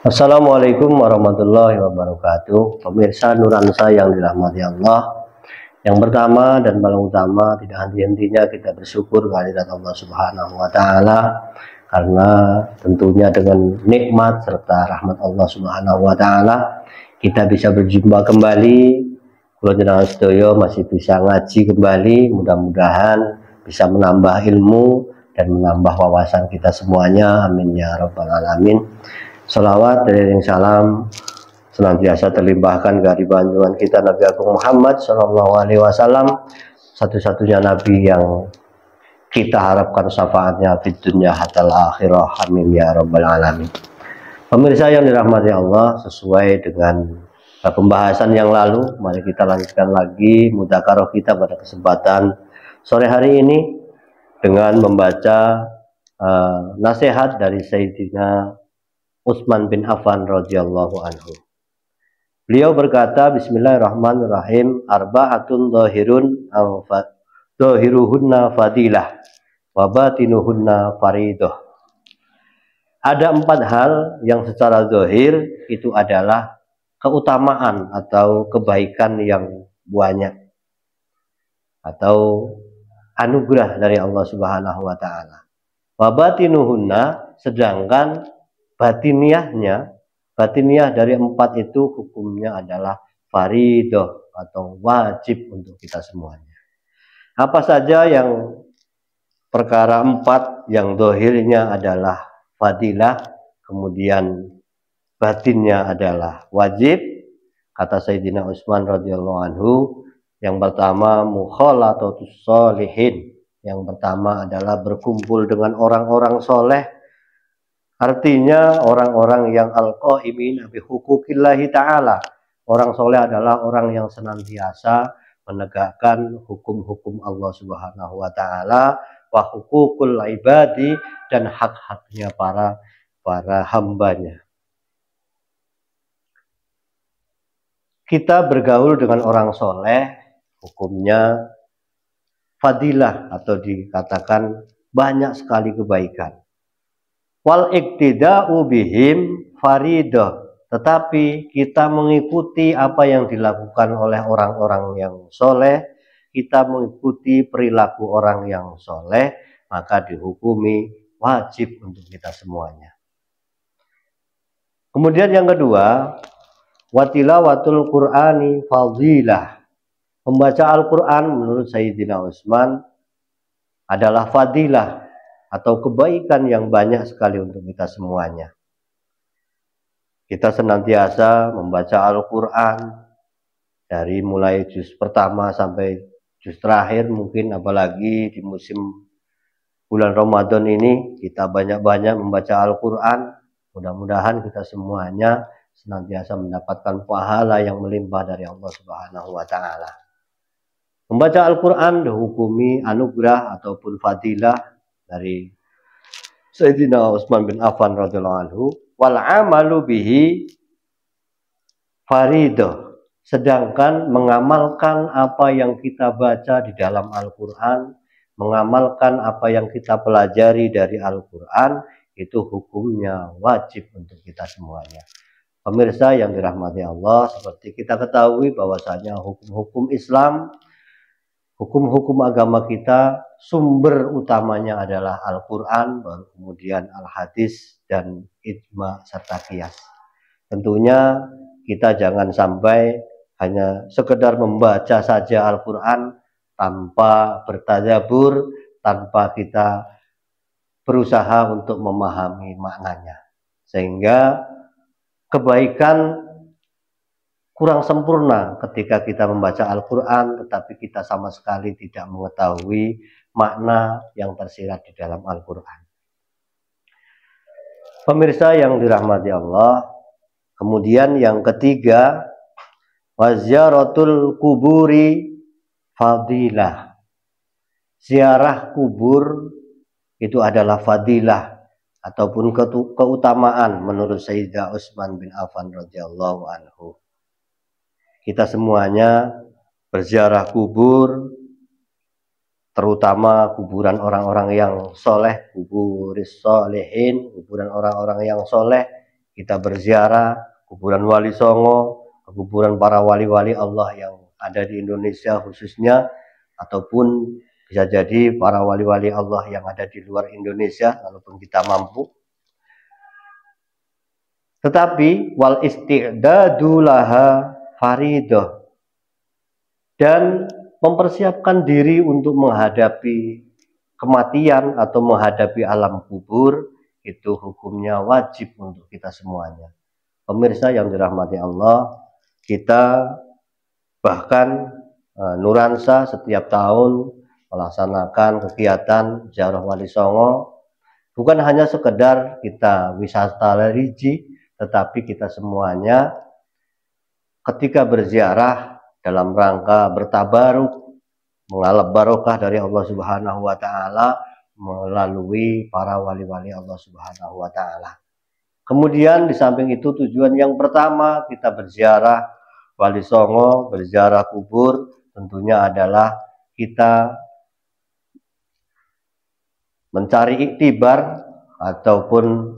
Assalamualaikum warahmatullahi wabarakatuh. Pemirsa Nuransa yang dirahmati Allah. Yang pertama dan paling utama, tidak henti-hentinya kita bersyukur kehadirat Allah Subhanahu wa taala, karena tentunya dengan nikmat serta rahmat Allah Subhanahu wa taala kita bisa berjumpa kembali. Kula jenengan sedaya masih bisa ngaji kembali, mudah-mudahan bisa menambah ilmu dan menambah wawasan kita semuanya. Amin ya rabbal alamin. Salawat dan salam senantiasa terlimpahkan ke junjungan kita Nabi Agung Muhammad Shallallahu Alaihi Wasallam, satu-satunya Nabi yang kita harapkan syafaatnya di dunia hatal akhirah. Amin ya rabbal alamin. Pemirsa yang dirahmati Allah, sesuai dengan pembahasan yang lalu, mari kita lanjutkan lagi mudzakarah kita pada kesempatan sore hari ini dengan membaca nasihat dari Sayyidina Utsman bin Affan radhiyallahu anhu. Beliau berkata, Bismillahirrahmanirrahim, arba'atun dhahiruhunna fadilah wa batinuhunna faridah. Ada 4 hal yang secara zahir itu adalah keutamaan atau kebaikan yang banyak atau anugerah dari Allah Subhanahu wa taala. Wa batinuhunna, sedangkan batiniah dari 4 itu hukumnya adalah faridah atau wajib untuk kita semuanya. Apa saja yang perkara 4 yang dohirnya adalah fadilah, kemudian batinnya adalah wajib? Kata Sayyidina Utsman radhiyallahu anhu, yang pertama mukhalatatus sholihin, yang pertama adalah berkumpul dengan orang-orang soleh. Artinya orang-orang yang al-qaimin bi huquqillahi ta'ala. Orang soleh adalah orang yang senantiasa menegakkan hukum-hukum Allah Subhanahu wa taala, wa huququl ibadi, dan hak-haknya para hambanya. Kita bergaul dengan orang soleh, hukumnya fadilah atau dikatakan banyak sekali kebaikan. Wal iktida'u bihim faridah, tetapi kita mengikuti apa yang dilakukan oleh orang-orang yang soleh, kita mengikuti perilaku orang yang soleh, maka dihukumi wajib untuk kita semuanya. Kemudian yang kedua, watilawatul Qur'ani fadilah. Membaca Al-Quran menurut Sayyidina Utsman adalah fadilah atau kebaikan yang banyak sekali untuk kita semuanya. Kita senantiasa membaca Al-Quran dari mulai juz pertama sampai juz terakhir, mungkin apalagi di musim bulan Ramadan ini kita banyak-banyak membaca Al-Quran. Mudah-mudahan kita semuanya senantiasa mendapatkan pahala yang melimpah dari Allah Subhanahu wa taala. Membaca Al-Quran dihukumi anugerah ataupun fadilah dari Sayyidina Utsman bin Affan radhiyallahu anhu. Wal amalu bihi faridah, sedangkan mengamalkan apa yang kita baca di dalam Al-Quran, mengamalkan apa yang kita pelajari dari Al-Quran, itu hukumnya wajib untuk kita semuanya. Pemirsa yang dirahmati Allah, seperti kita ketahui bahwasanya hukum-hukum Islam, hukum-hukum agama kita, sumber utamanya adalah Al-Quran, baru kemudian Al-Hadis dan ijma serta qiyas. Tentunya kita jangan sampai hanya sekedar membaca saja Al-Quran tanpa bertadabbur, tanpa kita berusaha untuk memahami maknanya, sehingga kebaikan kurang sempurna ketika kita membaca Al-Quran, tetapi kita sama sekali tidak mengetahui makna yang tersirat di dalam Al-Quran. Pemirsa yang dirahmati Allah, kemudian yang ketiga, waziyaratul kuburi fadilah. Ziarah kubur itu adalah fadilah ataupun keutamaan menurut Sayyidina Utsman bin Affan radhiyallahu anhu. Kita semuanya berziarah kubur, terutama kuburan orang-orang yang soleh, kuburis solehin, kuburan orang-orang yang soleh, kita berziarah kuburan Wali Songo, kuburan para wali-wali Allah yang ada di Indonesia khususnya, ataupun bisa jadi para wali-wali Allah yang ada di luar Indonesia, walaupun kita mampu. Tetapi wal isti'dadu laha faridah, dan mempersiapkan diri untuk menghadapi kematian atau menghadapi alam kubur itu hukumnya wajib untuk kita semuanya. Pemirsa yang dirahmati Allah, kita bahkan Nuransa setiap tahun melaksanakan kegiatan ziarah Wali Songo, bukan hanya sekedar kita wisata religi, tetapi kita semuanya ketika berziarah dalam rangka bertabaruk, mengalap barokah dari Allah Subhanahu wa Ta'ala melalui para wali-wali Allah Subhanahu wa Ta'ala. Kemudian di samping itu, tujuan yang pertama kita berziarah Wali Songo, berziarah kubur, tentunya adalah kita mencari iktibar ataupun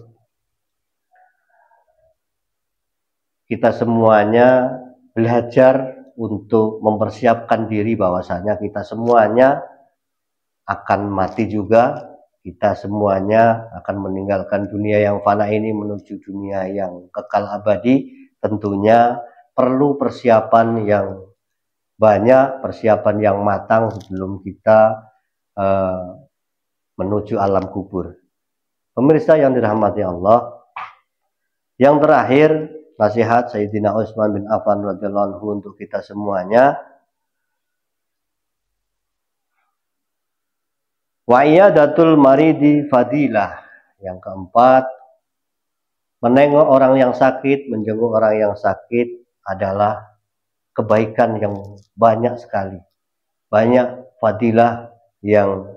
kita semuanya belajar untuk mempersiapkan diri bahwasanya kita semuanya akan mati juga, kita semuanya akan meninggalkan dunia yang fana ini menuju dunia yang kekal abadi. Tentunya perlu persiapan yang banyak, persiapan yang matang sebelum kita menuju alam kubur. Pemirsa yang dirahmati Allah, yang terakhir nasihat Sayyidina Utsman bin Affan radhiyallahu anhu untuk kita semuanya, wa iyadatul maridi fadilah. Yang keempat, menengok orang yang sakit, menjenguk orang yang sakit adalah kebaikan yang banyak sekali, banyak fadilah yang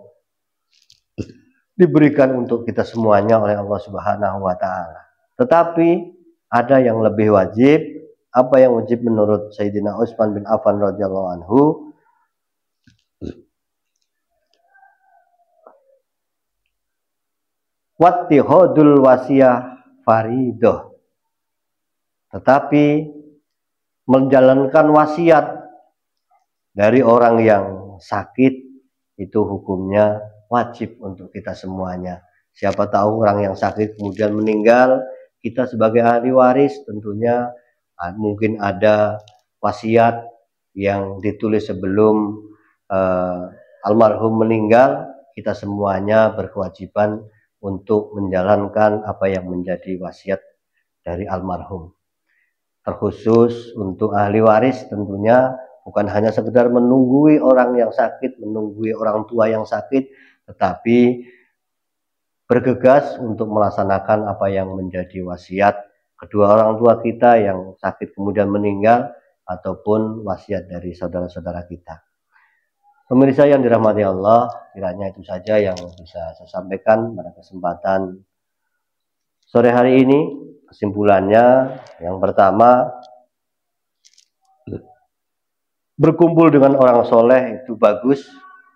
diberikan untuk kita semuanya oleh Allah Subhanahu wa Ta'ala. Tetapi ada yang lebih wajib. Apa yang wajib menurut Sayyidina Utsman bin Affan radhiyallahu anhu? Wattihadul wasiyah faridah. Tetapi menjalankan wasiat dari orang yang sakit itu hukumnya wajib untuk kita semuanya. Siapa tahu orang yang sakit kemudian meninggal, kita sebagai ahli waris tentunya mungkin ada wasiat yang ditulis sebelum almarhum meninggal. Kita semuanya berkewajiban untuk menjalankan apa yang menjadi wasiat dari almarhum. Terkhusus untuk ahli waris tentunya bukan hanya sekedar menunggui orang yang sakit, menunggui orang tua yang sakit, tetapi bergegas untuk melaksanakan apa yang menjadi wasiat kedua orang tua kita yang sakit kemudian meninggal, ataupun wasiat dari saudara-saudara kita. Pemirsa yang dirahmati Allah, kiranya itu saja yang bisa saya sampaikan pada kesempatan sore hari ini. Kesimpulannya, yang pertama, berkumpul dengan orang soleh itu bagus,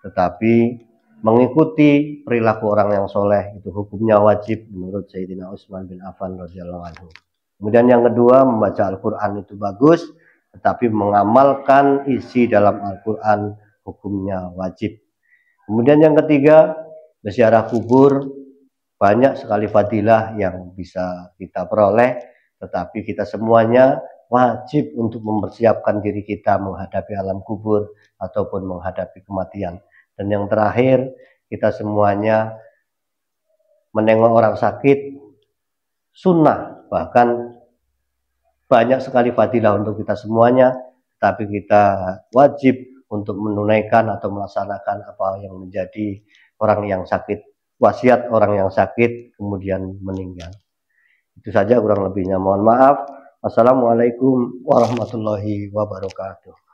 tetapi mengikuti perilaku orang yang soleh itu hukumnya wajib menurut Sayyidina Utsman bin Affan radhiyallahu anhu. Kemudian yang kedua, membaca Al-Quran itu bagus, tetapi mengamalkan isi dalam Al-Quran hukumnya wajib. Kemudian yang ketiga, berziarah kubur, banyak sekali fadilah yang bisa kita peroleh, tetapi kita semuanya wajib untuk mempersiapkan diri kita menghadapi alam kubur ataupun menghadapi kematian. Dan yang terakhir, kita semuanya menengok orang sakit sunnah, bahkan banyak sekali fadilah untuk kita semuanya, tapi kita wajib untuk menunaikan atau melaksanakan apa yang menjadi orang yang sakit, wasiat orang yang sakit kemudian meninggal. Itu saja, kurang lebihnya mohon maaf. Wassalamualaikum warahmatullahi wabarakatuh.